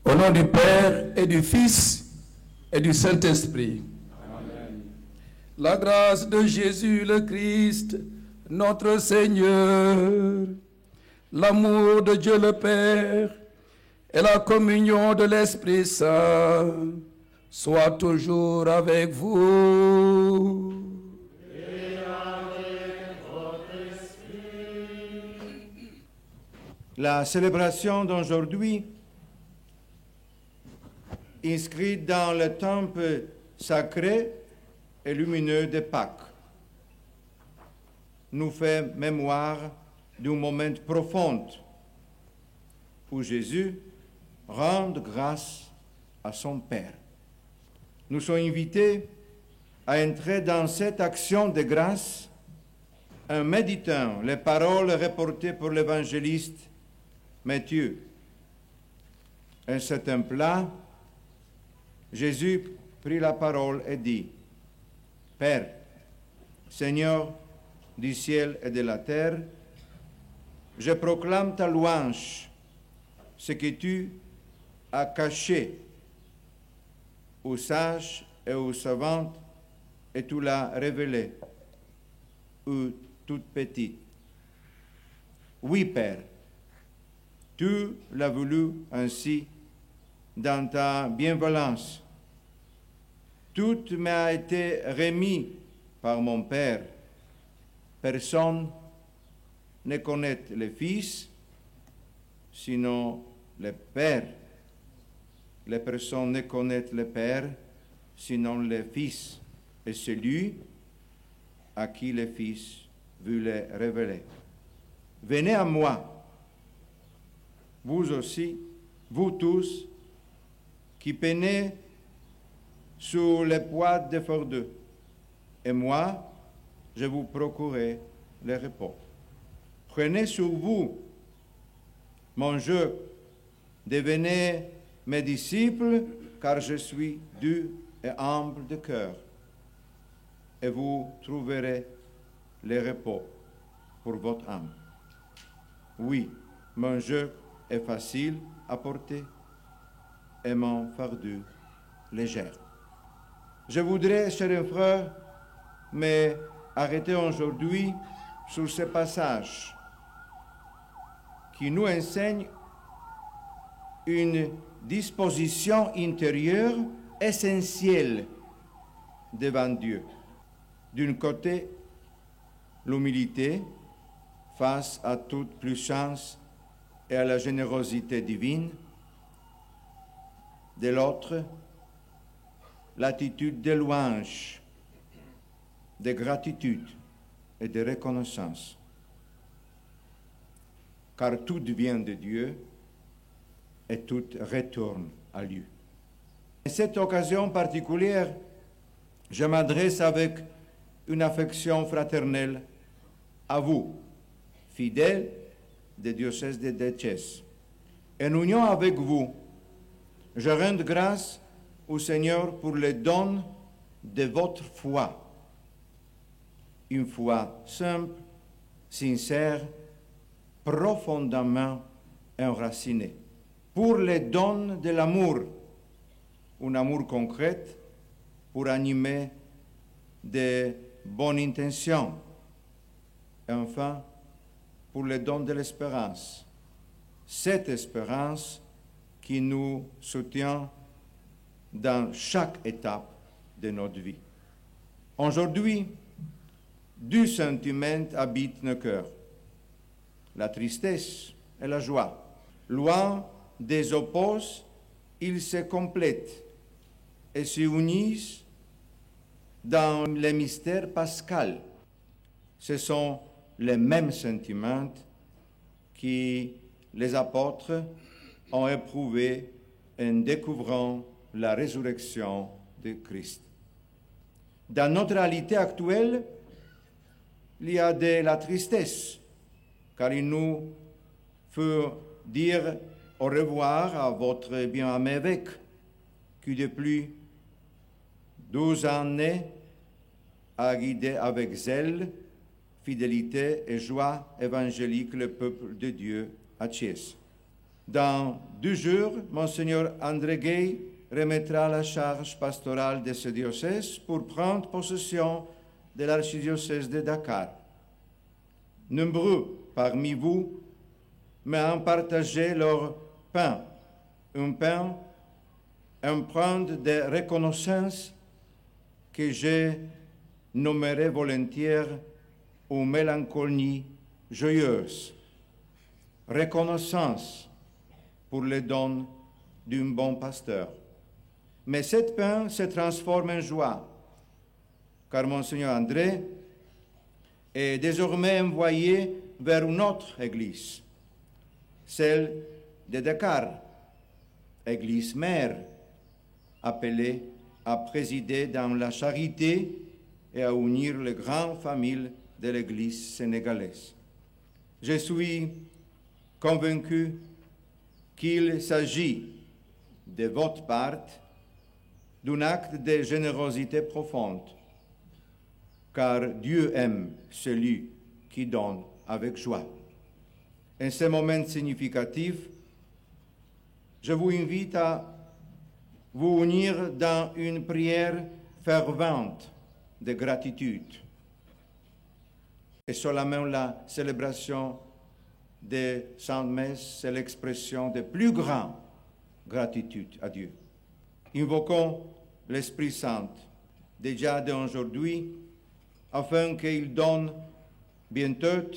Au nom du Père et du Fils et du Saint-Esprit. Amen. La grâce de Jésus le Christ, notre Seigneur, l'amour de Dieu le Père et la communion de l'Esprit Saint soient toujours avec vous. Et avec votre esprit. La célébration d'aujourd'hui, inscrite dans le temple sacré et lumineux de Pâques, nous fait mémoire d'un moment profond où Jésus rend grâce à son Père. Nous sommes invités à entrer dans cette action de grâce en méditant les paroles reportées par l'évangéliste Matthieu. Un certain plat, Jésus prit la parole et dit: Père, Seigneur du ciel et de la terre, je proclame ta louange ce que tu as caché aux sages et aux savantes, et tu l'as révélé aux toutes petites. Oui, Père, tu l'as voulu ainsi dans ta bienveillance. Tout m'a été remis par mon Père. Personne ne connaît le Fils, sinon le Père. Les personnes ne connaissent le Père, sinon le Fils, et celui à qui le Fils veut le révéler. Venez à moi, vous aussi, vous tous, qui peinez sous le poids des fardeaux, et moi, je vous procurerai le repos. Prenez sur vous mon joug, devenez mes disciples, car je suis doux et humble de cœur, et vous trouverez le repos pour votre âme. Oui, mon joug est facile à porter et mon fardeau léger. Je voudrais, chers frères, m'arrêter aujourd'hui sur ce passage qui nous enseigne une disposition intérieure essentielle devant Dieu. D'un côté, l'humilité face à toute puissance et à la générosité divine. De l'autre, l'attitude de louange, de gratitude et de reconnaissance. Car tout vient de Dieu et tout retourne à lui. À cette occasion particulière, je m'adresse avec une affection fraternelle à vous, fidèles du diocèse de Détchès. En union avec vous, je rends grâce au Seigneur pour le don de votre foi. Une foi simple, sincère, profondément enracinée. Pour le don de l'amour, un amour concret pour animer de bonnes intentions. Et enfin, pour le don de l'espérance. Cette espérance qui nous soutient dans chaque étape de notre vie. Aujourd'hui, deux sentiments habitent nos cœurs, la tristesse et la joie. Loin des opposés, ils se complètent et se unissent dans le mystère pascal. Ce sont les mêmes sentiments que les apôtres ont éprouvés en découvrant la résurrection de Christ. Dans notre réalité actuelle, il y a de la tristesse, car il nous faut dire au revoir à votre bien-aimé évêque, qui depuis 12 années a guidé avec zèle, fidélité et joie évangélique le peuple de Dieu à Thiès. Dans 2 jours, Monseigneur André Gay remettra la charge pastorale de ce diocèse pour prendre possession de l'archidiocèse de Dakar. Nombreux parmi vous m'ont partagé leur pain, un pain empreinte de reconnaissance que je nommerai volontiers ou mélancolie joyeuse. Reconnaissance pour le don d'un bon pasteur. Mais cette pain se transforme en joie, car Monseigneur André est désormais envoyé vers une autre église, celle de Dakar, église mère, appelée à présider dans la charité et à unir les grandes familles de l'église sénégalaise. Je suis convaincu qu'il s'agit de votre part d'un acte de générosité profonde, car Dieu aime celui qui donne avec joie. En ce moment significatif, je vous invite à vous unir dans une prière fervente de gratitude. Et seulement la célébration de Sainte Messe, c'est l'expression de plus grande gratitude à Dieu. Invoquons l'Esprit Saint déjà d'aujourd'hui, afin qu'il donne bientôt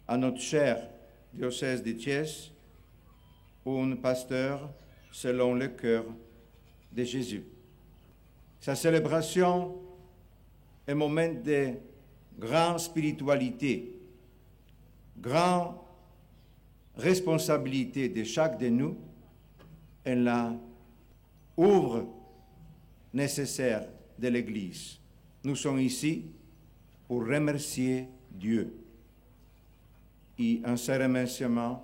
à notre cher diocèse de Thiès un pasteur selon le cœur de Jésus. Sa célébration est un moment de grande spiritualité, grande responsabilité de chaque de nous. Elle la ouvre nécessaire de l'Église. Nous sommes ici pour remercier Dieu. Et en ce remerciement,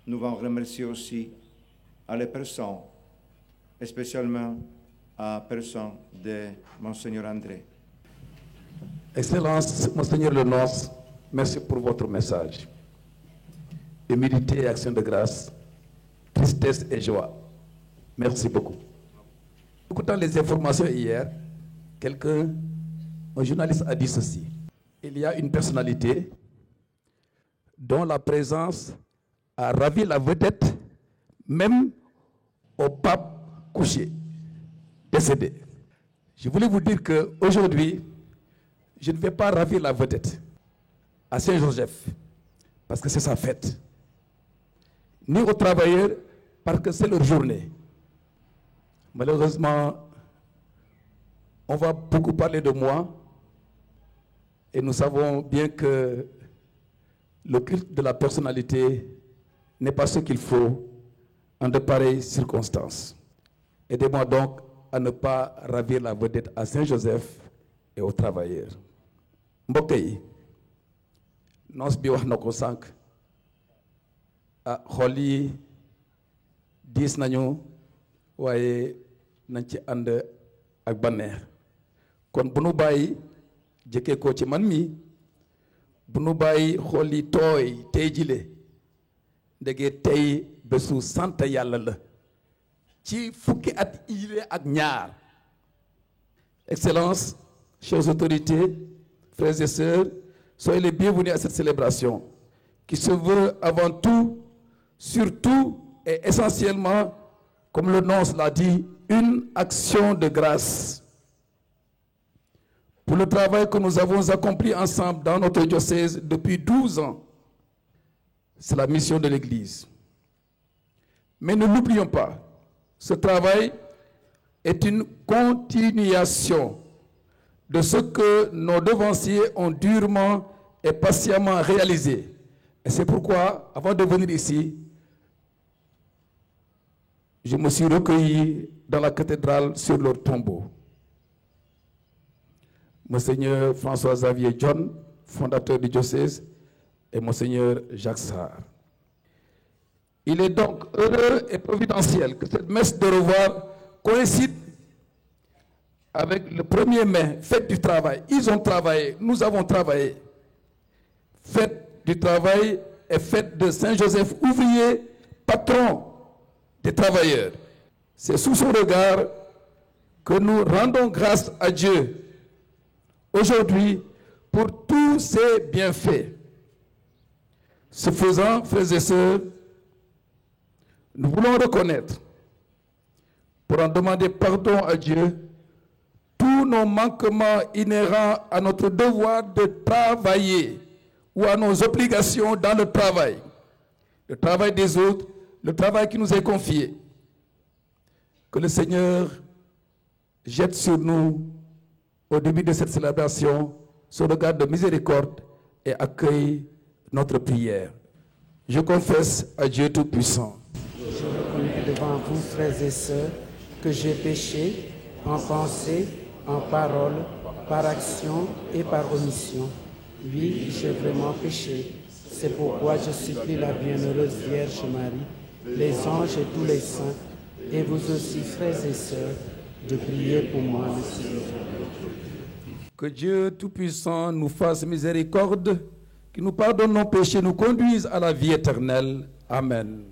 nous allons remercier aussi à les personnes, spécialement à la personne de Monseigneur André. Excellence, Monseigneur Lenonce, merci pour votre message. Humilité et action de grâce, tristesse et joie. Merci beaucoup. Écoutant les informations hier, un journaliste a dit ceci. Il y a une personnalité dont la présence a ravi la vedette même au pape couché, décédé. Je voulais vous dire qu'aujourd'hui, je ne vais pas ravir la vedette à Saint-Joseph, parce que c'est sa fête, ni aux travailleurs, parce que c'est leur journée. Malheureusement, on va beaucoup parler de moi, et nous savons bien que le culte de la personnalité n'est pas ce qu'il faut en de pareilles circonstances. Aidez-moi donc à ne pas ravir la vedette à Saint-Joseph et aux travailleurs. mbokk yi noos bi wax na ko sànq xol yi diis nañu waaye nañ ci ànd ak banneex kon bu nu bàyyi jëkkee ko ci man mi bu nu bàyyi xol yi tooy tey jile ndege tey bésu sant yàlla la ci fukki at yile ak ñaar. Excellences, chères autorités, frères et sœurs, soyez les bienvenus à cette célébration qui se veut avant tout, surtout et essentiellement, comme le nonce l'a dit, une action de grâce pour le travail que nous avons accompli ensemble dans notre diocèse depuis 12 ans. C'est la mission de l'Église. Mais ne l'oublions pas, ce travail est une continuation de ce que nos devanciers ont durement et patiemment réalisé. Et c'est pourquoi, avant de venir ici, je me suis recueilli dans la cathédrale sur leur tombeau. Monseigneur François-Xavier John, fondateur du diocèse, et Monseigneur Jacques Sarr. Il est donc heureux et providentiel que cette messe de revoir coïncide avec le 1er mai, fête du travail. Ils ont travaillé, nous avons travaillé. Fête du travail et fête de Saint-Joseph, ouvrier, patron des travailleurs. C'est sous son regard que nous rendons grâce à Dieu aujourd'hui pour tous ses bienfaits. Ce faisant, frères et sœurs, nous voulons reconnaître, pour en demander pardon à Dieu, tous nos manquements inhérents à notre devoir de travailler ou à nos obligations dans le travail des autres, le travail qui nous est confié. Que le Seigneur jette sur nous, au début de cette célébration, son regard de miséricorde et accueille notre prière. Je confesse à Dieu Tout-Puissant. Je reconnais devant vous, frères et sœurs, que j'ai péché en pensée, en parole, par action et par omission. Oui, j'ai vraiment péché. C'est pourquoi je supplie la bienheureuse Vierge Marie, les anges et tous les saints, et vous aussi, frères et sœurs, de prier pour moi, le Seigneur. Que Dieu Tout-Puissant nous fasse miséricorde, qu'il nous pardonne nos péchés, nous conduise à la vie éternelle. Amen.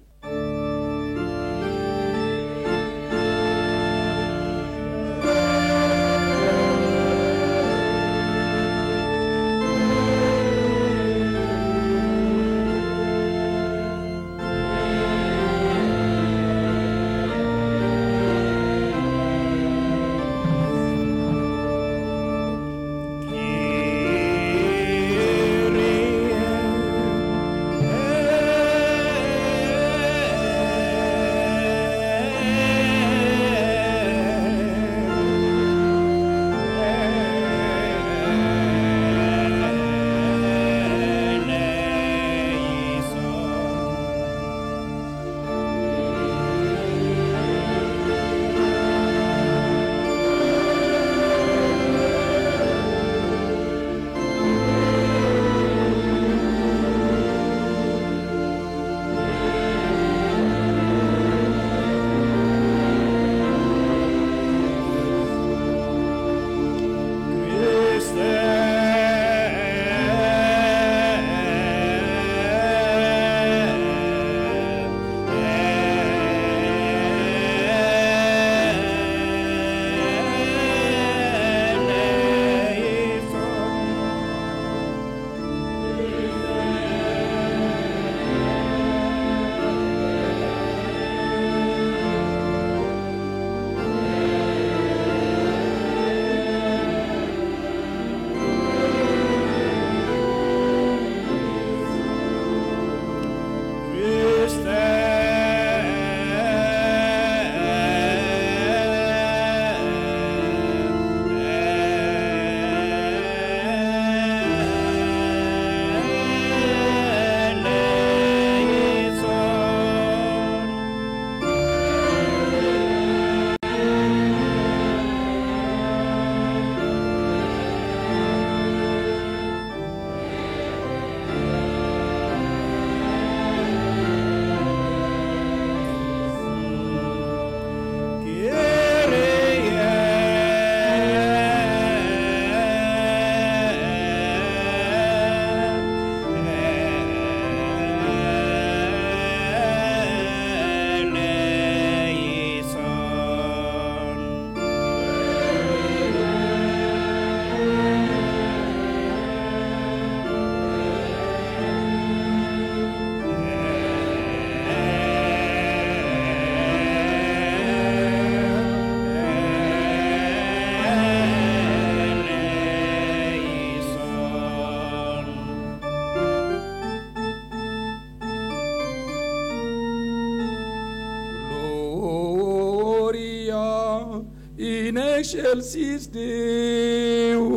excelsis Deum.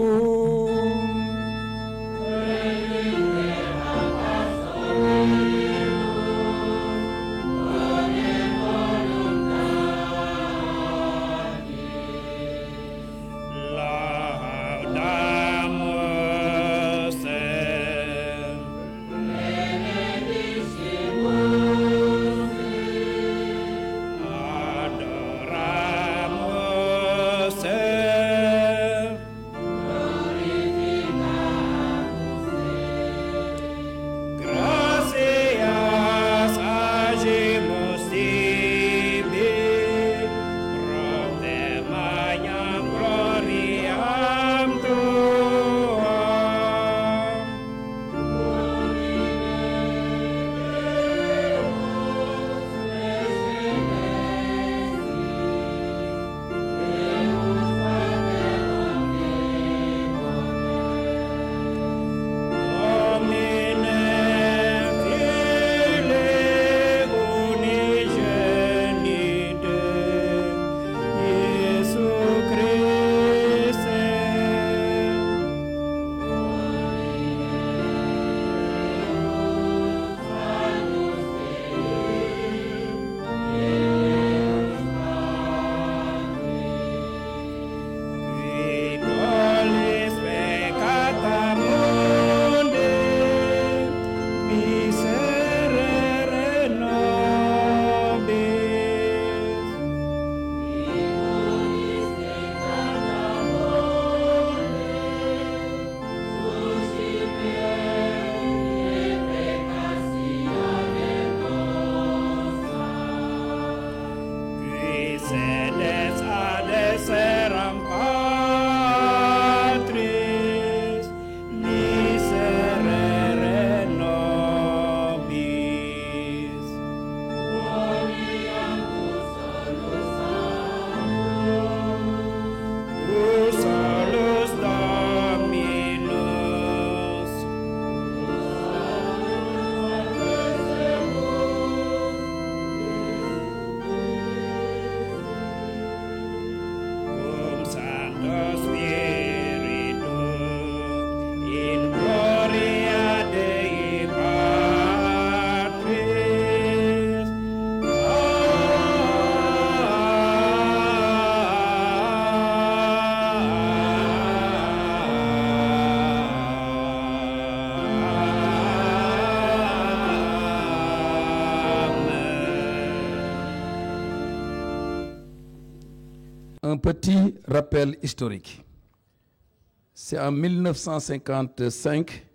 Un petit rappel historique. C'est en 1955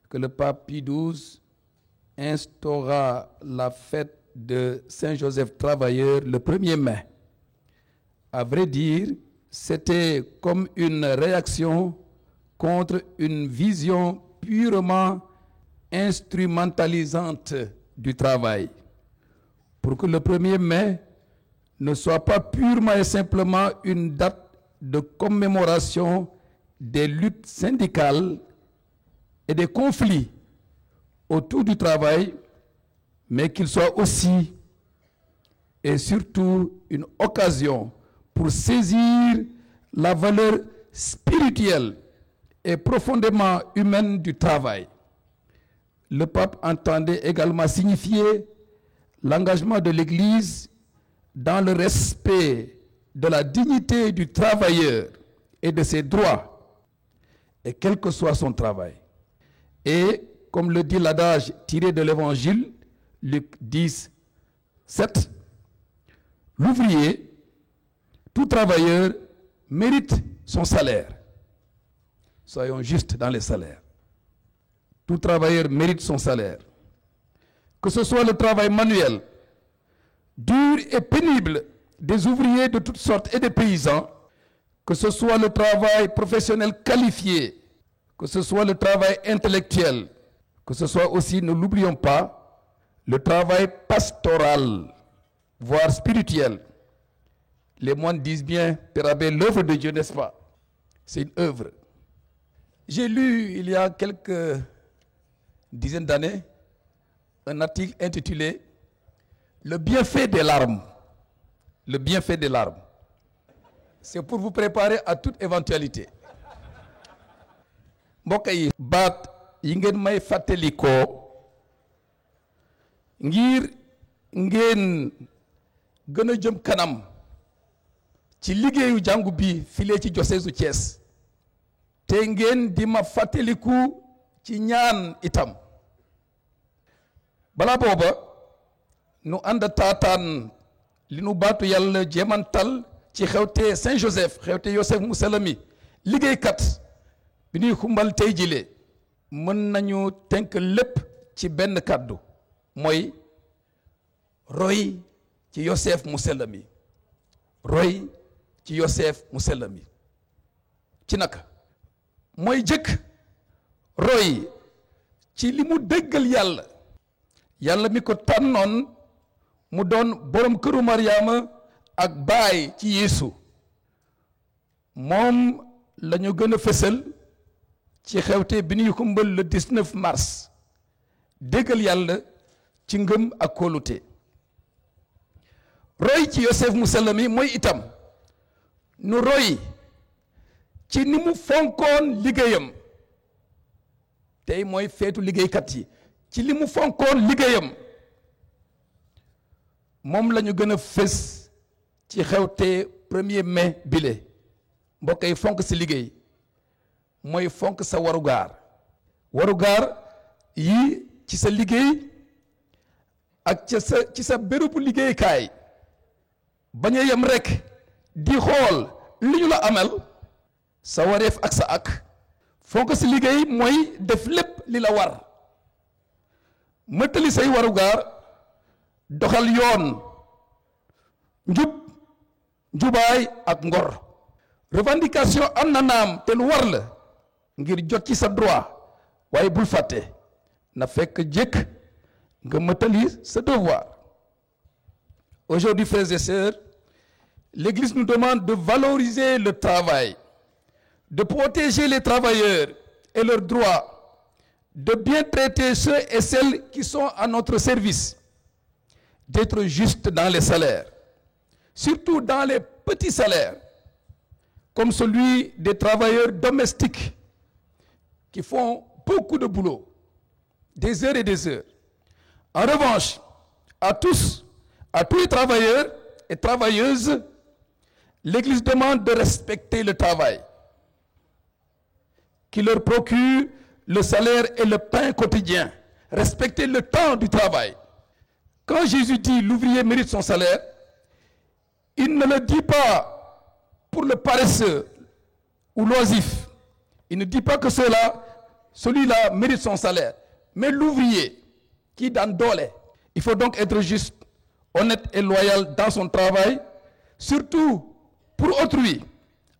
que le pape Pie XII instaura la fête de Saint-Joseph Travailleur le 1er mai. À vrai dire, c'était comme une réaction contre une vision purement instrumentalisante du travail. Pour que le 1er mai ne soit pas purement et simplement une date de commémoration des luttes syndicales et des conflits autour du travail, mais qu'il soit aussi et surtout une occasion pour saisir la valeur spirituelle et profondément humaine du travail. Le pape entendait également signifier l'engagement de l'Église dans le respect de la dignité du travailleur et de ses droits, et quel que soit son travail. Et comme le dit l'adage tiré de l'Évangile, Luc 10, 7, l'ouvrier, tout travailleur, mérite son salaire. Soyons justes dans les salaires. Tout travailleur mérite son salaire. Que ce soit le travail manuel, dur et pénible des ouvriers de toutes sortes et des paysans, que ce soit le travail professionnel qualifié, que ce soit le travail intellectuel, que ce soit aussi, ne l'oublions pas, le travail pastoral, voire spirituel. Les moines disent bien, Père Abbé, l'œuvre de Dieu, n'est-ce pas? C'est une œuvre. J'ai lu il y a quelques dizaines d'années un article intitulé « Le bienfait des larmes ». Le bienfait des larmes. c'est pour vous préparer à toute éventualité mbokk yi baat yi ngeen may fàttalikoo ngir ngeen gën a jëm kanam ci liggéeyu jàngu bi file ci diocèse u Thiès te ngeen di ma fàttaliku ci ñaan itam balaa booba nu ànd taataan li nu baatu yàlla jéemantal ci xewte Saint Joseph xewte Yosef mu sell mi liggéeykat bi ñuy xumbal tey jile mën nañu tënk lépp ci benn kàddu mooy roy ci Yosef mu sell mi roy ci Yosef mu sell mi ci naka mooy jëkk roy ci li mu déggal yàlla mi ko tànnoon mu doon borom këru Mariama ak baay ci Yeesu moom la ñu gën a fësal ci xewte bi ñuy xumbal le 19 mars déggal yàlla ci ngëm ak kóolute roy ci Yosef mu sell mi mooy itam nu roy ci ni mu fonkoon liggéeyam tey mooy feetu liggéeykat yi ci li mu fonkoon liggéeyam moom la ñu gën a fës ci xewte 1er mai bile mbokk yi fonk si liggéey mooy fonk sa warugaar yi ci sa liggéey ak ci sa bérébu liggéeykaay bañ a yem rek di xool li ñu la amel sa wareef ak sa ak fonk si liggéey mooy def lépp li la war mëttali say warugaar doxal yoon njubaay ak ngor revendication am na naam te lu war la ngir jot ci sa droit waaye bul fàtte na fekk jëkk nga mëttali sa devoir. Aujourd'hui, frères et sœurs, l'Église nous demande de valoriser le travail, de protéger les travailleurs et leurs droits, de bien traiter ceux et celles qui sont à notre service, d'être juste dans les salaires, surtout dans les petits salaires, comme celui des travailleurs domestiques qui font beaucoup de boulot, des heures et des heures. En revanche, à tous les travailleurs et travailleuses, l'Église demande de respecter le travail, qui leur procure le salaire et le pain quotidien. Respecter le temps du travail. Quand Jésus dit l'ouvrier mérite son salaire, il ne le dit pas pour le paresseux ou l'oisif. Il ne dit pas que celui-là mérite son salaire. Mais l'ouvrier qui donne doole, il faut donc être juste, honnête et loyal dans son travail, surtout pour autrui,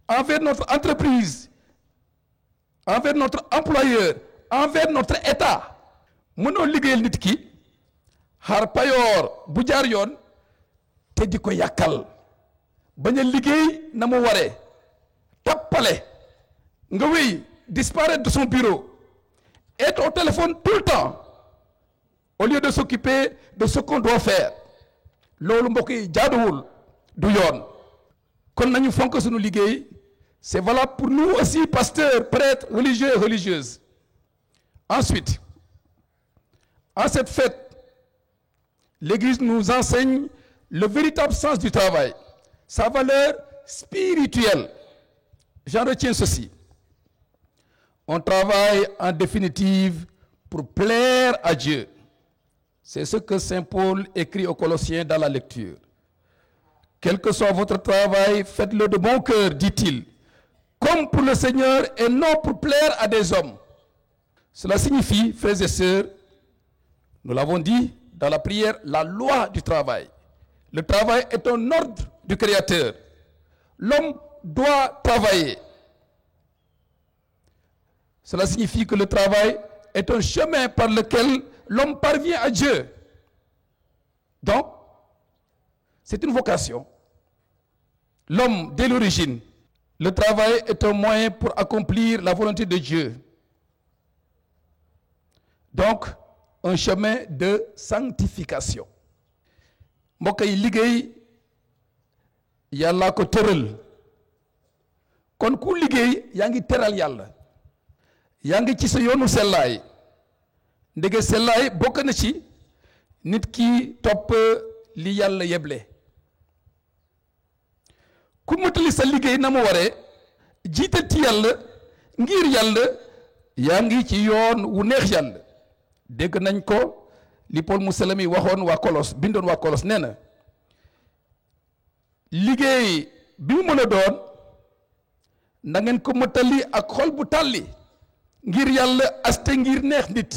envers notre entreprise, envers notre employeur, envers notre État. Mënoo liggéeyal nit ki xaar payoor bu jaar yoon te di ko yàkkal bañ a liggéey na mu waree tappale nga wéy disparaître de son bureau, être au téléphone tout le temps au lieu de s'occuper de ce qu'on doit faire. Loolu mbokk yi jaaduwul du yoon kon nañu fonk sunu liggéey. C'est valable pour nous aussi, pasteurs, prêtres, religieux et religieuses. Ensuite, en cette fête, l'Église nous enseigne le véritable sens du travail, sa valeur spirituelle. J'en retiens ceci. On travaille en définitive pour plaire à Dieu. C'est ce que Saint Paul écrit aux Colossiens dans la lecture. Quel que soit votre travail, faites-le de bon cœur, dit-il, comme pour le Seigneur et non pour plaire à des hommes. Cela signifie, frères et sœurs, nous l'avons dit dans la prière, la loi du travail. Le travail est un ordre du Créateur. L'homme doit travailler. Cela signifie que le travail est un chemin par lequel l'homme parvient à Dieu. Donc, c'est une vocation. L'homme, dès l'origine, le travail est un moyen pour accomplir la volonté de Dieu. Donc, un chemin de sanctification. mbokk yi liggéey yàlla ko tëral kon ku liggéey yaa ngi teral yàlla yaa ngi ci sa yoonu sellaay ndege sellaay bokk na ci nit ki topp li yàlla yeble ku matali sa liggéey na mu waree jiital ci yàlla ngir yàlla yaa ngi ci yoon wu neex yàlla dégg nañ ko li Paul mu sell mi waxoon waa Kolos bindoon waa Kolos nee na liggéey bi mu mën a doon na ngeen ko matali ak xol bu tàlli ngir yàlla aste ngir neex nit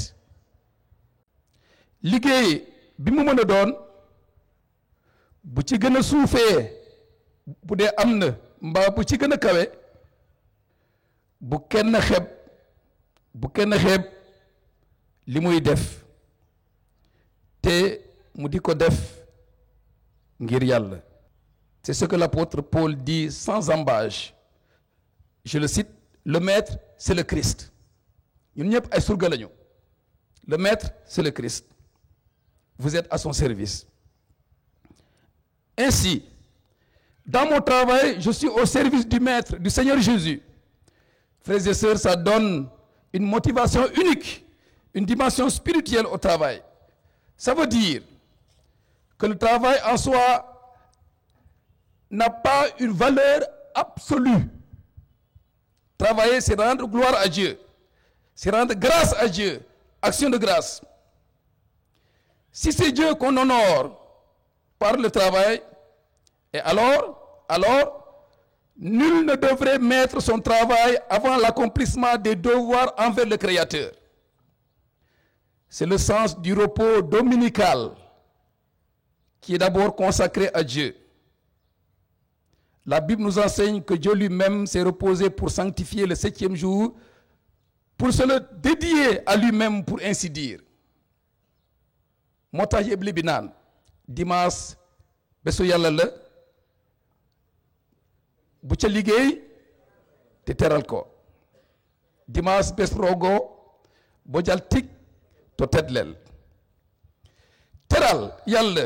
liggéey bi mu mën a doon bu ci gën a suufee bu dee am na mbaa bu ci gën a kawe bu kenn xeeb li muy def te mu di ko def ngir yàlla. C'est ce que l'apôtre Paul dit sans ambages. Je le cite, le maître c'est le Christ. ñun ñëpp ay surga lañu. Le maître c'est le Christ. Vous êtes à son service. Ainsi, dans mon travail, je suis au service du maître, du Seigneur Jésus. Frères et sœurs, ça donne une motivation unique, une dimension spirituelle au travail. Ça veut dire que le travail en soi n'a pas une valeur absolue. Travailler, c'est rendre gloire à Dieu. C'est rendre grâce à Dieu. Action de grâce. Si c'est Dieu qu'on honore par le travail, et alors, nul ne devrait mettre son travail avant l'accomplissement des devoirs envers le Créateur. C'est le sens du repos dominical qui est d'abord consacré à Dieu. La Bible nous enseigne que Dieu lui-même s'est reposé pour sanctifier le 7e jour, pour se le dédier à lui-même, pour ainsi dire. moo tax yëpp li bi naan dimanche bésu yàlla la bu ca liggéey te teral ko dimanche bés rogo bo jal tik to teddlel teral yàlla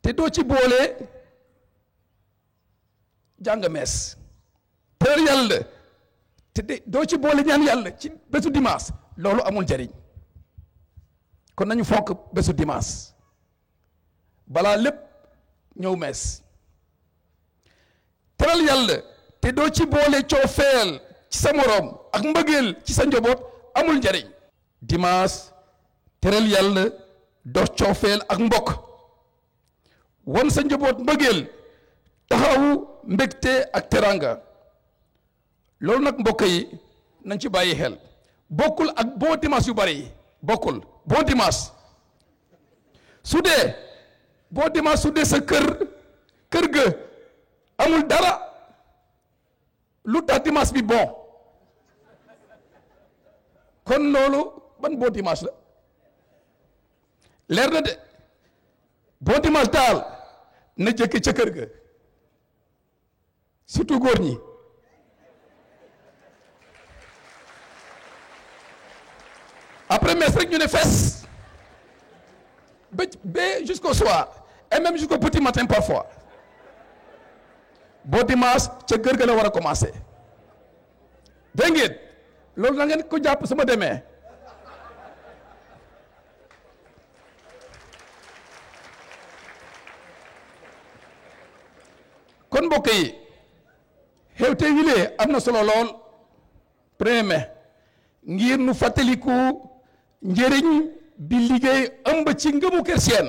te doo ci boole jàng mees teral yàlla te doo ci boole ñaan yàlla ci bésu dimanche loolu amul njariñ kon nañu fonk bésu dimanche balaa lépp ñëw mees teral yàlla te doo ci boole coofeel ci sa moroom ak mbëggeel ci sa njaboot amul njariñ dimanche teral yàlla dox coofeel ak mbokk won sa njaboot mbëggeel taxawu mbégte ak teranga loolu nag mbokk yi nañ ci bàyyi xel bokkul ak boo dimanche yu bari yi bokkul boo dimanche su dee sa kër ga amul dara lu tax dimanche bi bon kon loolu ban boo dimanche la leer na de boo dimanche daal na jëkk ca kër ga surtout góor ñi après messe rek ñu ne fes ba jusqu'au soir et même jusqu'au petit matin parfois boo dimanche ca kër ga la war a commencer dégg ngeen loolu na ngeen ko jàpp sama demee kon mbokk yi xewte wilee am na solo lool premier mai ngir nu fàttaliku njëriñ bi liggéey ëmb ci ngëmu chrétien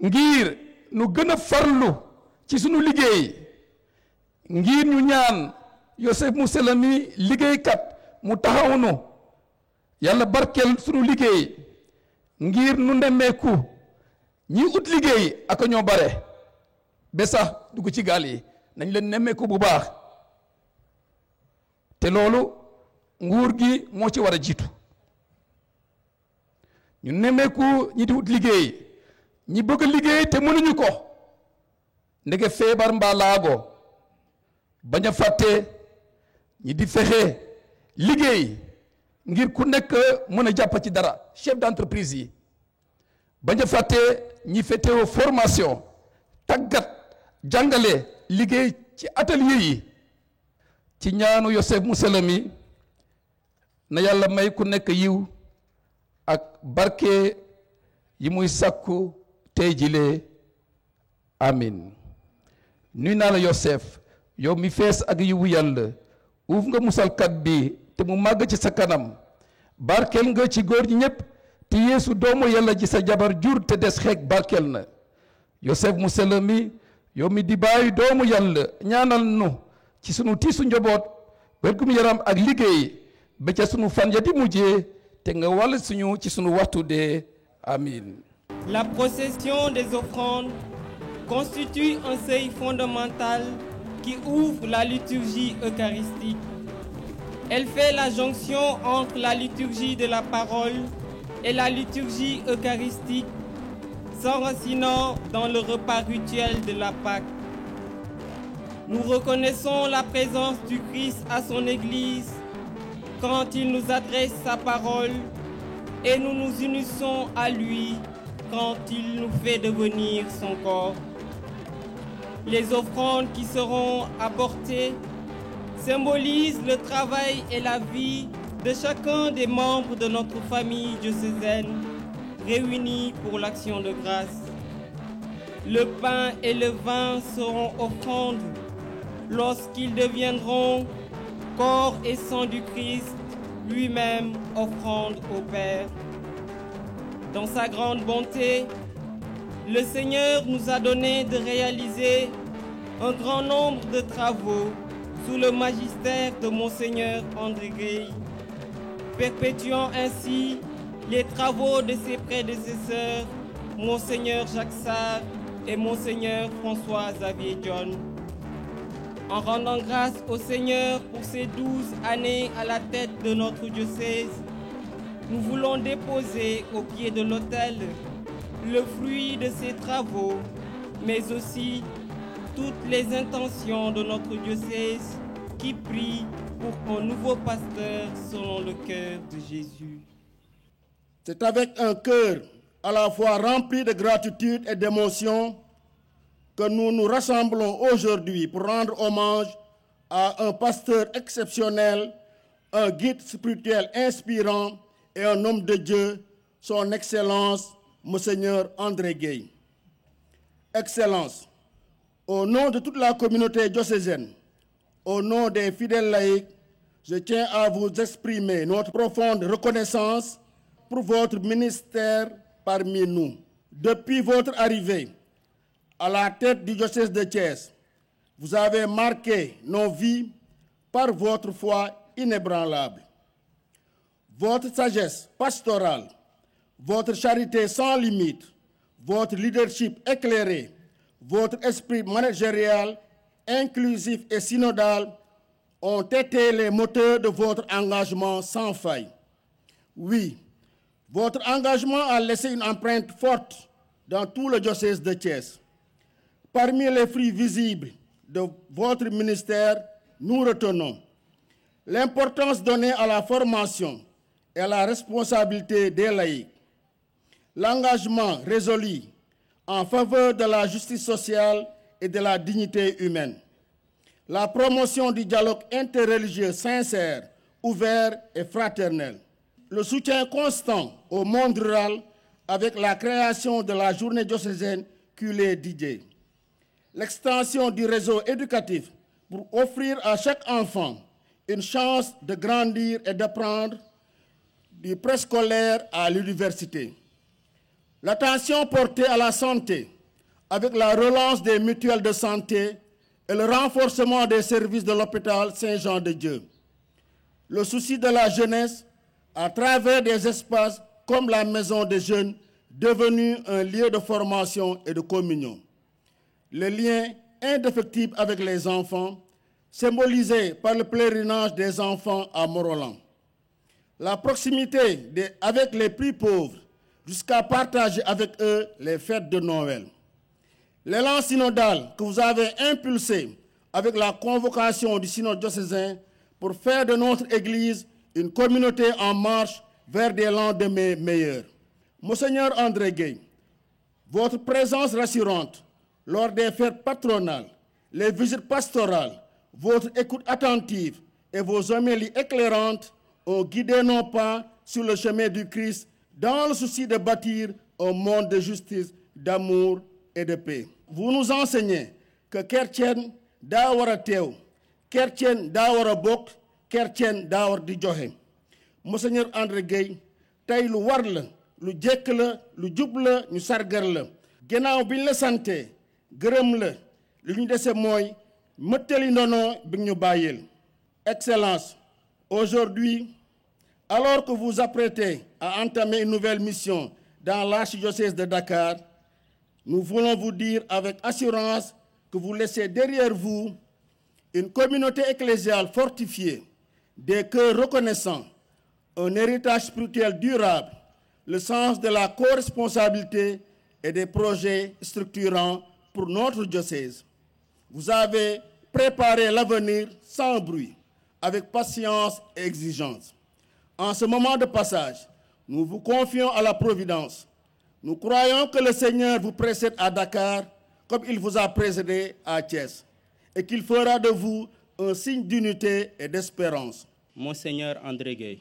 ngir nu gën a farlu ci sunu liggéey ngir ñu ñaan Yosef mu sell mi liggéeykat mu taxawunu yàlla barkeel sunu liggéey ngir nu nemmeeku ñi ut liggéey ak ñoo bare ba sax dugg ci gaal yi nañ leen nemmeeku bu baax te loolu nguur gi moo ci war a jiitu ñu nemmeeku ñi di ut liggéey ñi bëgg liggéey te mënuñu ko ndege feebar mbaa laago bañ a fàtte ñi di fexe liggéey ngir ku nekk mën a jàpp ci dara chef d'entreprise yi bañ a fàtte ñi féetewoo formation tàggat jàngale liggéey ci atelier yi ci ñaanu Yosef mu sell mi na yàlla may ku nekk yiw ak barke yi muy sàkku tey jile amin. nuy naa la Yosef yow mi fees ak yiwu yàlla uuf nga musalkat bi te mu màgg ci sa kanam barkeel nga ci góor ñi ñépp te Yeesu doomu yàlla ji sa jabar jur te des xeek barkeel na. Yosef mu sell mi yow mi di bàyyi doomu yàlla ñaanal nu ci sunu tiisu njaboot wérgum yaram ak liggéey ba ca sunu fan ya di mujjee te nga wàll suñu ci sunu waxtu dee amin. La procession des offrandes constitue un seuil fondamental qui ouvre la liturgie eucharistique. Elle fait la jonction entre la liturgie de la parole et la liturgie eucharistique, s'enracinant dans le repas rituel de la Pâque. Nous reconnaissons la présence du Christ à son Église quand il nous adresse sa parole et nous nous unissons à lui quand il nous fait devenir son corps. Les offrandes qui seront apportées symbolisent le travail et la vie de chacun des membres de notre famille diocésaine réunis pour l'action de grâce. Le pain et le vin seront offrandes lorsqu'ils deviendront corps et sang du Christ, lui-même offrande au Père. Dans sa grande bonté, le Seigneur nous a donné de réaliser un grand nombre de travaux sous le magistère de Monseigneur André Gay, perpétuant ainsi les travaux de ses prédécesseurs, Monseigneur Jacques Sarr et Monseigneur François-Xavier John. En rendant grâce au Seigneur pour ces 12 années à la tête de notre diocèse, nous voulons déposer au pied de l'autel le fruit de ces travaux, mais aussi toutes les intentions de notre diocèse qui prie pour un nouveau pasteur selon le cœur de Jésus. C'est avec un cœur à la fois rempli de gratitude et d'émotion que nous nous rassemblons aujourd'hui pour rendre hommage à un pasteur exceptionnel, un guide spirituel inspirant et un homme de Dieu, son Excellence, Monseigneur André Gay. Excellence, au nom de toute la communauté diocésaine, au nom des fidèles laïcs, je tiens à vous exprimer notre profonde reconnaissance pour votre ministère parmi nous. Depuis votre arrivée à la tête du diocèse de Thiès, vous avez marqué nos vies par votre foi inébranlable. Votre sagesse pastorale, votre charité sans limite, votre leadership éclairé, votre esprit managérial, inclusif et synodal ont été les moteurs de votre engagement sans faille. Oui, votre engagement a laissé une empreinte forte dans tout le diocèse de Thiès. Parmi les fruits visibles de votre ministère, nous retenons l'importance donnée à la formation et à la responsabilité des laïcs, l'engagement résolu en faveur de la justice sociale et de la dignité humaine, la promotion du dialogue interreligieux sincère, ouvert et fraternel, le soutien constant au monde rural avec la création de la journée diocésaine culée d'idées, l'extension du réseau éducatif pour offrir à chaque enfant une chance de grandir et d'apprendre du préscolaire à l'université. L'attention portée à la santé avec la relance des mutuelles de santé et le renforcement des services de l'hôpital Saint-Jean-de-Dieu. Le souci de la jeunesse à travers des espaces comme la maison des jeunes devenue un lieu de formation et de communion. Le lien indéfectible avec les enfants, symbolisé par le pèlerinage des enfants à Morolan. La proximité avec les plus pauvres, jusqu'à partager avec eux les fêtes de Noël. L'élan synodal que vous avez impulsé avec la convocation du synode diocésain pour faire de notre Église une communauté en marche vers des lendemains meilleurs. Monseigneur André Gay, votre présence rassurante lors des fêtes patronales, les visites pastorales, votre écoute attentive et vos homélies éclairantes ont guidé nos pas sur le chemin du Christ dans le souci de bâtir un monde de justice, d'amour et de paix. Vous nous enseignez que chrétien daa war a teew, chrétien daa war a bokk, chrétien daa war di joxe. Monseigneur André Gueye, tey lu war la, lu jekk la, lu jub la, ñu sargal la. Gannaaw bi ñu la sante, gërëm la, li ñu dese mooy mëttali ndono bi ñu bàyyil. Excellence, aujourd'hui, alors que vous apprêtez à entamer une nouvelle mission dans l'archidiocèse de Dakar, nous voulons vous dire avec assurance que vous laissez derrière vous une communauté ecclésiale fortifiée, des cœurs reconnaissants, un héritage spirituel durable, le sens de la co-responsabilité et des projets structurants pour notre diocèse. Vous avez préparé l'avenir sans bruit, avec patience et exigence. En ce moment de passage, nous vous confions à la Providence. Nous croyons que le Seigneur vous précède à Dakar comme il vous a précédé à Thiès et qu'il fera de vous un signe d'unité et d'espérance. Monseigneur André Gueye,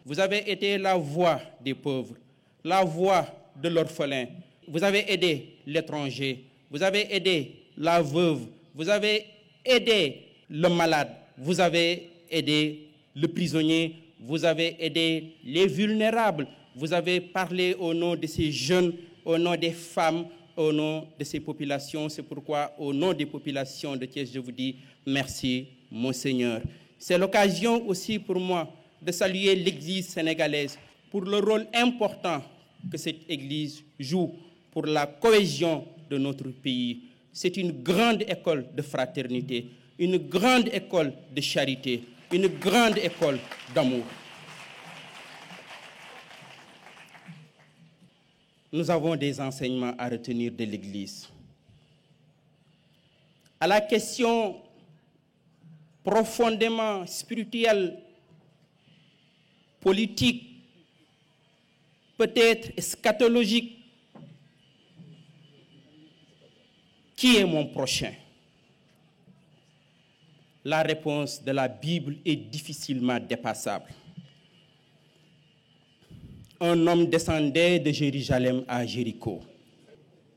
vous avez été la voix des pauvres, la voix de l'orphelin. Vous avez aidé l'étranger, vous avez aidé la veuve, vous avez aidé le malade, vous avez aidé le prisonnier, vous avez aidé les vulnérables, vous avez parlé au nom de ces jeunes, au nom des femmes, au nom de ces populations. C'est pourquoi, au nom des populations de Thiès, je vous dis merci, Monseigneur. C'est l'occasion aussi pour moi de saluer l'Église sénégalaise pour le rôle important que cette Église joue pour la cohésion de notre pays. C'est une grande école de fraternité, une grande école de charité, une grande école d'amour. Nous avons des enseignements à retenir de l'Église. À la question profondément spirituelle, politique, peut-être eschatologique, qui est mon prochain? La réponse de la Bible est difficilement dépassable. Un homme descendait de Jérusalem à Jéricho.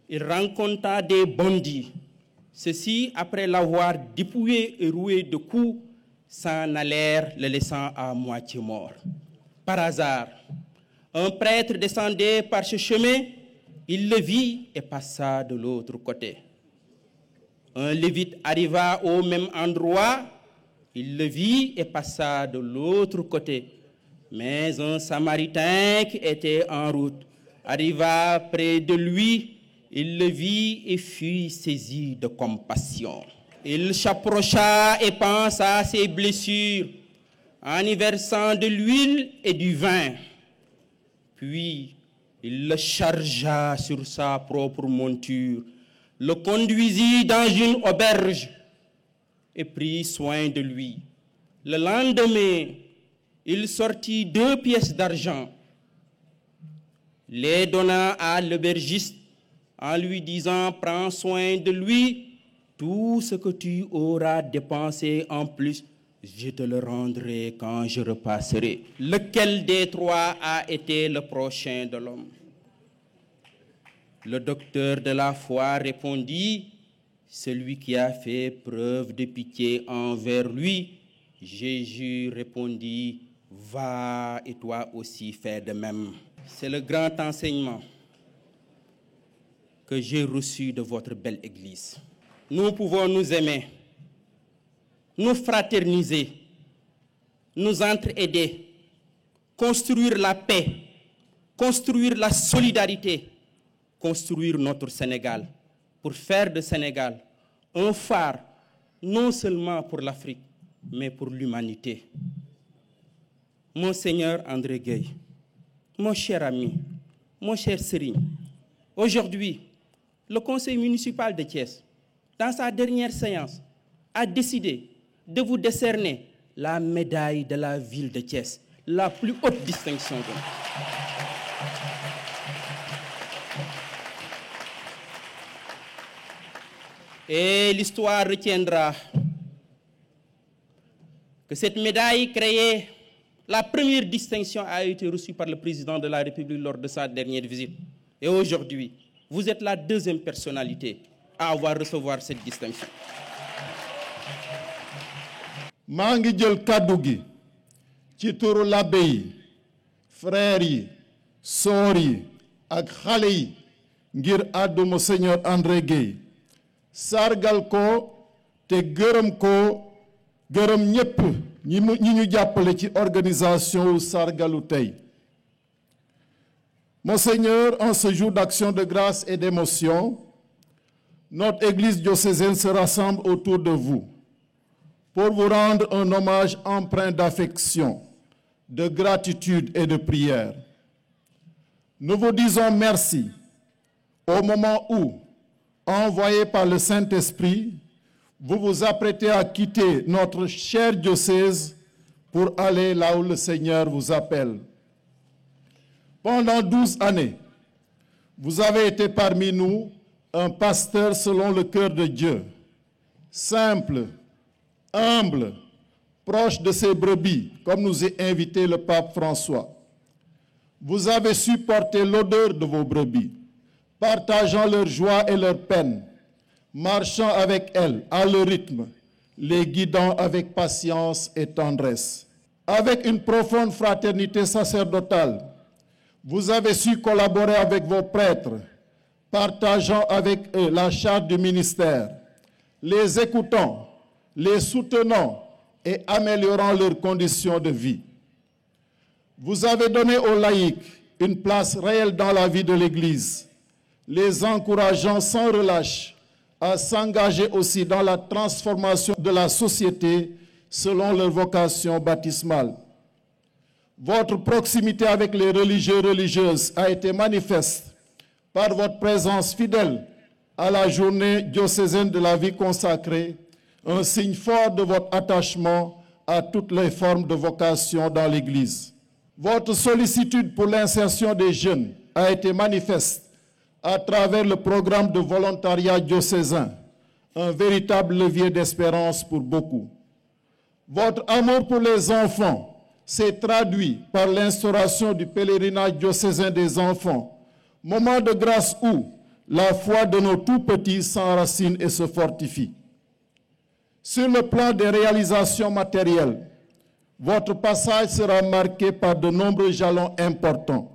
Il rencontra des bandits. Ceux-ci, après l'avoir dépouillé et roué de coups, s'en allèrent, le laissant à moitié mort. Par hasard, un prêtre descendait par ce chemin, il le vit et passa de l'autre côté. Un lévite arriva au même endroit, il le vit et passa de l'autre côté. Mais un Samaritain qui était en route arriva près de lui, il le vit et fut saisi de compassion. Il s'approcha et pansa à ses blessures en y versant de l'huile et du vin. Puis il le chargea sur sa propre monture, le conduisit dans une auberge et prit soin de lui. Le lendemain, il sortit 2 pièces d'argent, les donna à l'aubergiste en lui disant « Prends soin de lui, tout ce que tu auras dépensé en plus, je te le rendrai quand je repasserai. » Lequel des 3 a été le prochain de l'homme? Le docteur de la foi répondit « Celui qui a fait preuve de pitié envers lui. » Jésus répondit « Va et toi aussi fais de même. » C'est le grand enseignement que j'ai reçu de votre belle Église. Nous pouvons nous aimer, nous fraterniser, nous entraider, construire la paix, construire la solidarité, construire notre Sénégal, pour faire de Sénégal un phare, non seulement pour l'Afrique, mais pour l'humanité. Monseigneur André Gueye, mon cher ami, mon cher Serigne, aujourd'hui, le conseil municipal de Thiès, dans sa dernière séance, a décidé de vous décerner la médaille de la ville de Thiès, la plus haute distinction. Et l'histoire retiendra que cette médaille créée, la première distinction a été reçue par le président de la République lors de sa dernière visite. Et aujourd'hui, vous êtes la deuxième personnalité à recevoir cette distinction. maa ngi jël kàddu gi ci turu l'abbé yi frères yi sœurs yi ak xale yi ngir àddu Monseigneur André Gueye sargal ko te gërëm ko gërëm ñépp ñi ñu jàppale ci organisation wu sargalu tey. Monseigneur, en ce jour d'action de grâce et d'émotion, notre Église diocésaine se rassemble autour de vous pour vous rendre un hommage empreint d'affection, de gratitude et de prière. Nous vous disons merci au moment où, envoyé par le Saint-Esprit, vous vous apprêtez à quitter notre cher diocèse pour aller là où le Seigneur vous appelle. Pendant 12 années, vous avez été parmi nous un pasteur selon le cœur de Dieu, simple, humble, proche de ses brebis, comme nous a invité le pape François. Vous avez su porter l'odeur de vos brebis, partageant leur joie et leur peine, marchant avec elles à leur rythme, les guidant avec patience et tendresse. Avec une profonde fraternité sacerdotale, vous avez su collaborer avec vos prêtres, partageant avec eux la charge du ministère, les écoutant, les soutenant et améliorant leurs conditions de vie. Vous avez donné aux laïcs une place réelle dans la vie de l'Église, les encourageant sans relâche à s'engager aussi dans la transformation de la société selon leur vocation baptismale. Votre proximité avec les religieux et religieuses a été manifeste par votre présence fidèle à la journée diocésaine de la vie consacrée, un signe fort de votre attachement à toutes les formes de vocation dans l'Église. Votre sollicitude pour l'insertion des jeunes a été manifeste à travers le programme de volontariat diocésain, un véritable levier d'espérance pour beaucoup. Votre amour pour les enfants s'est traduit par l'instauration du pèlerinage diocésain des enfants, moment de grâce où la foi de nos tout-petits s'enracine et se fortifie. Sur le plan des réalisations matérielles, votre passage sera marqué par de nombreux jalons importants.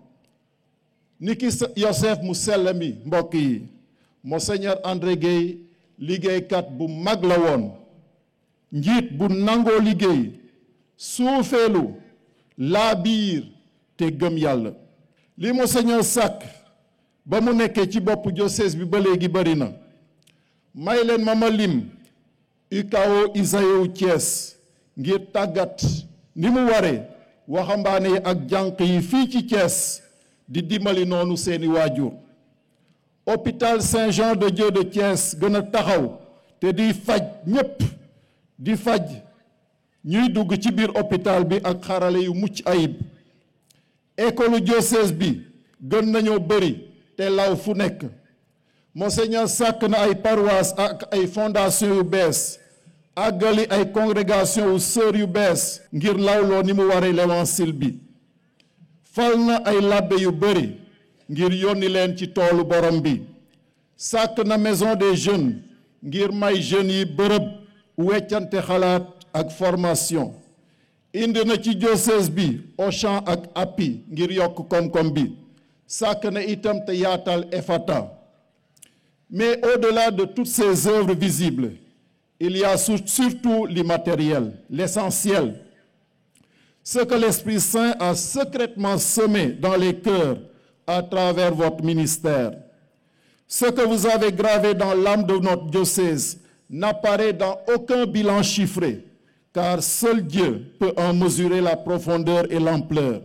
Niki Yosef mu sell mi mbokk yi Monseigneur André Gueye liggéeykat bu mag la woon njiit bu nangoo liggéey suufeelu laa biir te gëm Yàlla li Monseigneur sàkk ba mu nekkee ci bopp diocèse bi ba léegi bari na may leen ma lim UKO Isaïe Thiès ngir tàggat ni mu waree waxambaane yi ak jànq yi fii ci Thiès di dimbali noonu seeni waajur. Hôpital Saint-Jean de Dieu de Thiès gën a taxaw te di faj ñépp di faj ñuy dugg ci biir hôpital bi ak xarale yu mucc ayib. École diocèse bi gën nañoo bëri te law fu nekk. Monseigneur sàkk na ay paroisse ak ay fondation yu bees àggali ay congrégation yu sœur yu bees ngir lawloo ni mu waree l'évangile bi. Fal na ay labbe yu bëri ngir yónni leen ci toolu borom bi. Sàkk na maison des jeunes ngir may jeunes yi bërëb weccante xalaat ak formation. Indi na ci diocèse bi Auchan ak API ngir yokk koom-koom bi. Sàkk na itam te yaatal EFATA. Mais au-delà de toutes ces œuvres visibles, il y a surtout l'immatériel, l'essentiel. Ce que l'Esprit Saint a secrètement semé dans les cœurs à travers votre ministère. Ce que vous avez gravé dans l'âme de notre diocèse n'apparaît dans aucun bilan chiffré, car seul Dieu peut en mesurer la profondeur et l'ampleur.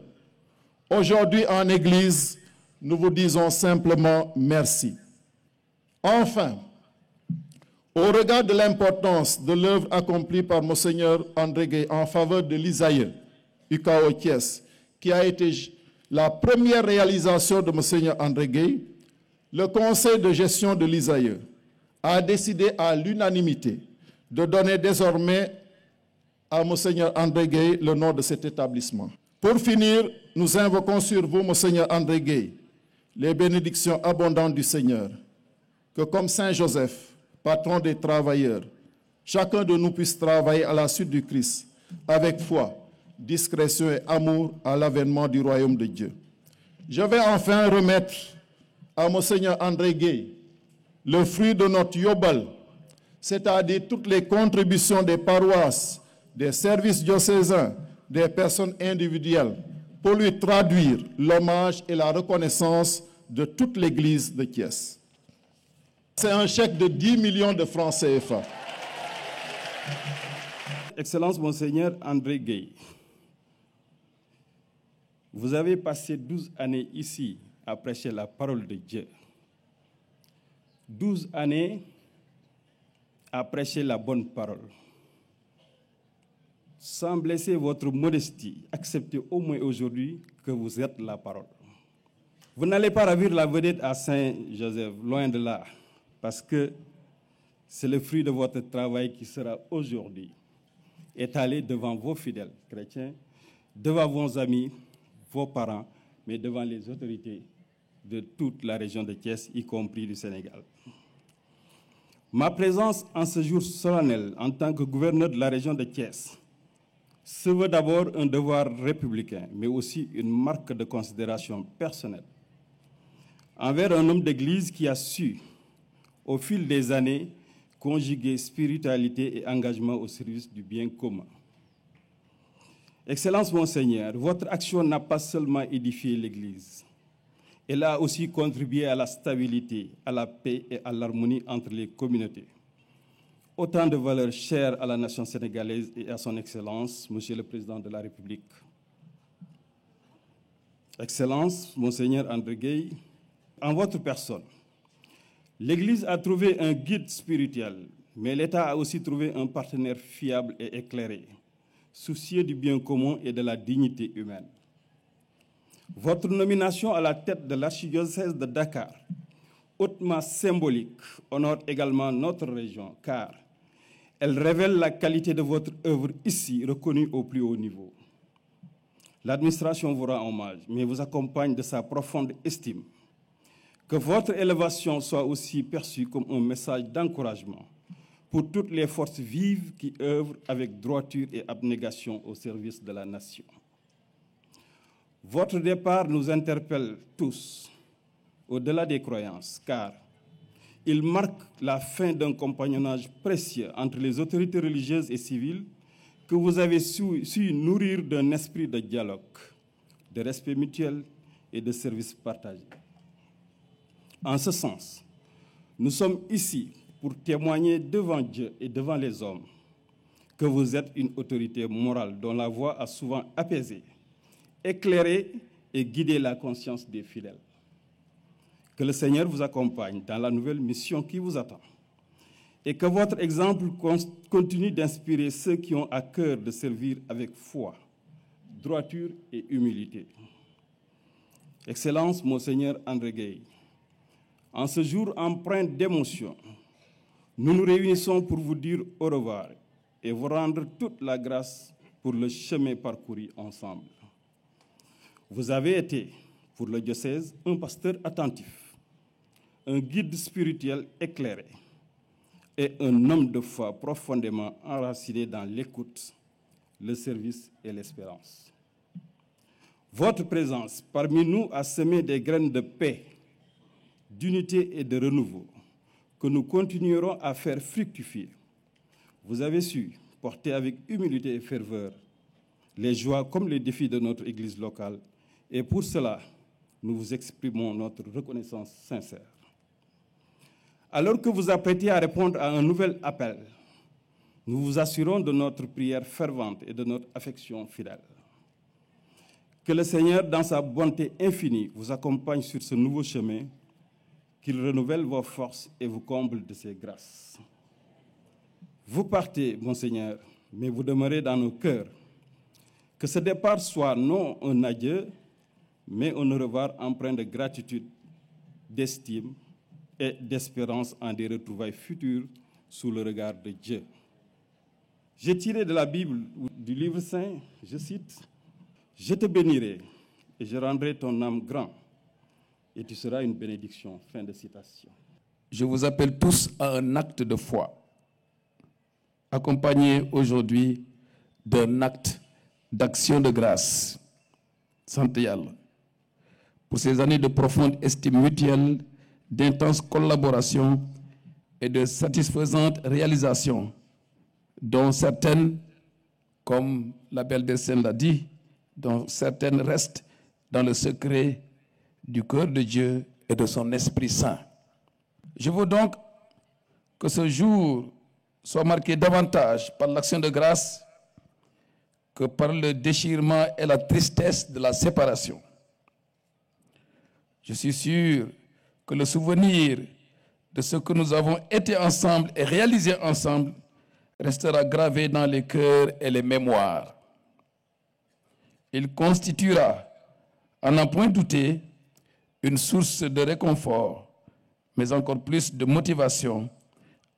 Aujourd'hui, en Église, nous vous disons simplement merci. Enfin, au regard de l'importance de l'œuvre accomplie par Monseigneur André Gueye en faveur de l'Isaïe, UKO Thiès, qui a été la première réalisation de Monseigneur André Gueye, le conseil de gestion de l'Isaïe a décidé à l'unanimité de donner désormais à Monseigneur André Gueye le nom de cet établissement. Pour finir, nous invoquons sur vous, Monseigneur André Gueye, les bénédictions abondantes du Seigneur, que comme Saint Joseph, patron des travailleurs, chacun de nous puisse travailler à la suite du Christ, avec foi, discrétion et amour à l'avènement du royaume de Dieu. Je vais enfin remettre à Monseigneur André Gueye le fruit de notre yobal, c'est-à-dire toutes les contributions des paroisses, des services diocésains, des personnes individuelles, pour lui traduire l'hommage et la reconnaissance de toute l'Église de Thiès. C'est un chèque de 10 millions de francs CFA. Excellence Monseigneur André Gueye, vous avez passé 12 années ici à prêcher la parole de Dieu. 12 années à prêcher la bonne parole. Sans blesser votre modestie, acceptez au moins aujourd'hui que vous êtes la parole. Vous n'allez pas ravir la vedette à Saint-Joseph, loin de là, parce que c'est le fruit de votre travail qui sera aujourd'hui étalé devant vos fidèles chrétiens, devant vos amis, vos parents, mais devant les autorités de toute la région de Thiès, y compris du Sénégal. Ma présence en ce jour solennel en tant que gouverneur de la région de Thiès se veut d'abord un devoir républicain, mais aussi une marque de considération personnelle envers un homme d'Église qui a su, au fil des années, conjuguer spiritualité et engagement au service du bien commun. Excellence Monseigneur, votre action n'a pas seulement édifié l'Église, elle a aussi contribué à la stabilité, à la paix et à l'harmonie entre les communautés. Autant de valeurs chères à la nation sénégalaise et à son Excellence, Monsieur le Président de la République. Excellence, Monseigneur André Gueye, en votre personne, l'Église a trouvé un guide spirituel, mais l'État a aussi trouvé un partenaire fiable et éclairé, soucieux du bien commun et de la dignité humaine. Votre nomination à la tête de l'archidiocèse de Dakar, hautement symbolique, honore également notre région, car elle révèle la qualité de votre œuvre ici, reconnue au plus haut niveau. L'administration vous rend hommage, mais vous accompagne de sa profonde estime. Que votre élévation soit aussi perçue comme un message d'encouragement pour toutes les forces vives qui œuvrent avec droiture et abnégation au service de la nation. Votre départ nous interpelle tous, au-delà des croyances, car il marque la fin d'un compagnonnage précieux entre les autorités religieuses et civiles que vous avez su nourrir d'un esprit de dialogue, de respect mutuel et de service partagé. En ce sens, nous sommes ici pour témoigner devant Dieu et devant les hommes que vous êtes une autorité morale dont la voix a souvent apaisé, éclairé et guidé la conscience des fidèles. Que le Seigneur vous accompagne dans la nouvelle mission qui vous attend et que votre exemple continue d'inspirer ceux qui ont à cœur de servir avec foi, droiture et humilité. Excellence, Monseigneur André Gueye, en ce jour empreint d'émotion, nous nous réunissons pour vous dire au revoir et vous rendre toute la grâce pour le chemin parcouru ensemble. Vous avez été, pour le diocèse, un pasteur attentif, un guide spirituel éclairé et un homme de foi profondément enraciné dans l'écoute, le service et l'espérance. Votre présence parmi nous a semé des graines de paix, d'unité et de renouveau que nous continuerons à faire fructifier. Vous avez su porter avec humilité et ferveur les joies comme les défis de notre Église locale et pour cela, nous vous exprimons notre reconnaissance sincère. Alors que vous apprêtez à répondre à un nouvel appel, nous vous assurons de notre prière fervente et de notre affection fidèle. Que le Seigneur, dans sa bonté infinie, vous accompagne sur ce nouveau chemin, qu'il renouvelle vos forces et vous comble de ses grâces. Vous partez, Monseigneur, mais vous demeurez dans nos cœurs. Que ce départ soit non un adieu, mais un au revoir empreint de gratitude, d'estime et d'espérance en des retrouvailles futures sous le regard de Dieu. J'ai tiré de la Bible, du livre saint, je cite, « Je te bénirai et je rendrai ton âme grand, et tu seras une bénédiction. » Fin de citation. Je vous appelle tous à un acte de foi, accompagné aujourd'hui d'un acte d'action de grâce. Santé Yàlla, pour ces années de profonde estime mutuelle, d'intense collaboration et de satisfaisantes réalisations, dont certaines, comme la belle Descène l'a dit, dont certaines restent dans le secret du cœur de Dieu et de son Esprit Saint. Je veux donc que ce jour soit marqué davantage par l'action de grâce que par le déchirement et la tristesse de la séparation. Je suis sûr que le souvenir de ce que nous avons été ensemble et réalisé ensemble restera gravé dans les cœurs et les mémoires. Il constituera, à n'en point douter, une source de réconfort, mais encore plus de motivation,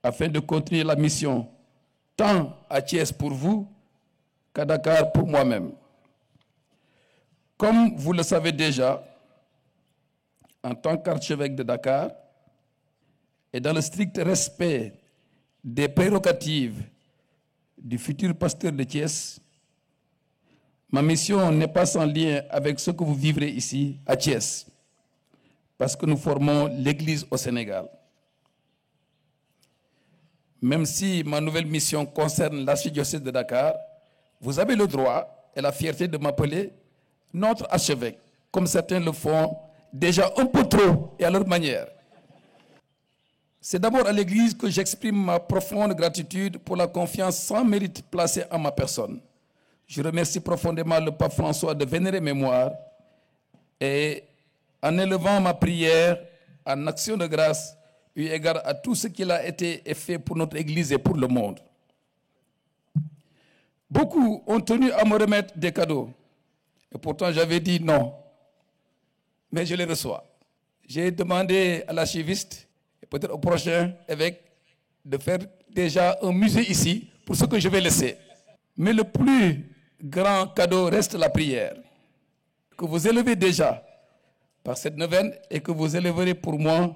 afin de continuer la mission, tant à Thiès pour vous qu'à Dakar pour moi-même. Comme vous le savez déjà, en tant qu'archevêque de Dakar, et dans le strict respect des prérogatives du futur pasteur de Thiès, ma mission n'est pas sans lien avec ce que vous vivrez ici à Thiès, parce que nous formons l'Église au Sénégal. Même si ma nouvelle mission concerne l'archidiocèse de Dakar, vous avez le droit et la fierté de m'appeler notre archevêque, comme certains le font déjà un peu trop et à leur manière. C'est d'abord à l'Église que j'exprime ma profonde gratitude pour la confiance sans mérite placée en ma personne. Je remercie profondément le pape François de vénérer mémoire et en élevant ma prière en action de grâce, eu égard à tout ce qu'il a été et fait pour notre Église et pour le monde. Beaucoup ont tenu à me remettre des cadeaux et pourtant j'avais dit non, mais je les reçois. J'ai demandé à l'archiviste et peut-être au prochain évêque de faire déjà un musée ici pour ce que je vais laisser. Mais le plus grand cadeau reste la prière, que vous élevez déjà par cette neuvaine et que vous élèverez pour moi,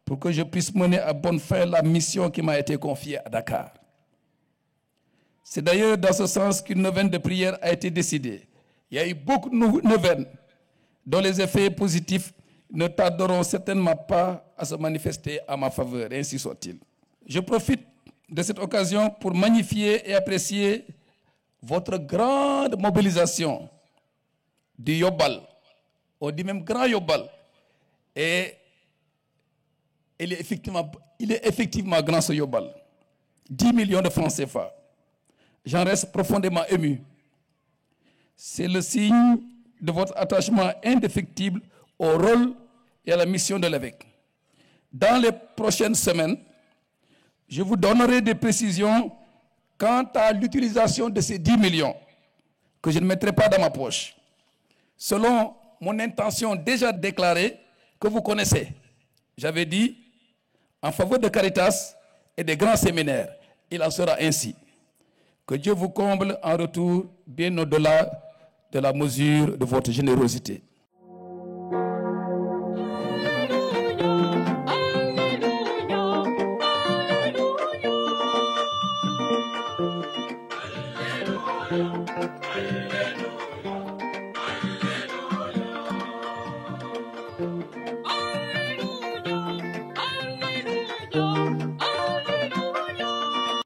pour que je puisse mener à bonne fin la mission qui m'a été confiée à Dakar. C'est d'ailleurs dans ce sens qu'une neuvaine de prière a été décidée. Il y a eu beaucoup de neuvaines dont les effets positifs ne tarderont certainement pas à se manifester à ma faveur, ainsi soit-il. Je profite de cette occasion pour magnifier et apprécier votre grande mobilisation du Yobal. On dit même grand Yobal. Et il est effectivement grand ce Yobal. 10 millions de francs CFA. J'en reste profondément ému. C'est le signe de votre attachement indéfectible au rôle et à la mission de l'évêque. Dans les prochaines semaines, je vous donnerai des précisions quant à l'utilisation de ces 10 millions que je ne mettrai pas dans ma poche, selon mon intention déjà déclarée que vous connaissez. J'avais dit en faveur de Caritas et des grands séminaires. Il en sera ainsi. Que Dieu vous comble en retour bien au-delà de la mesure de votre générosité.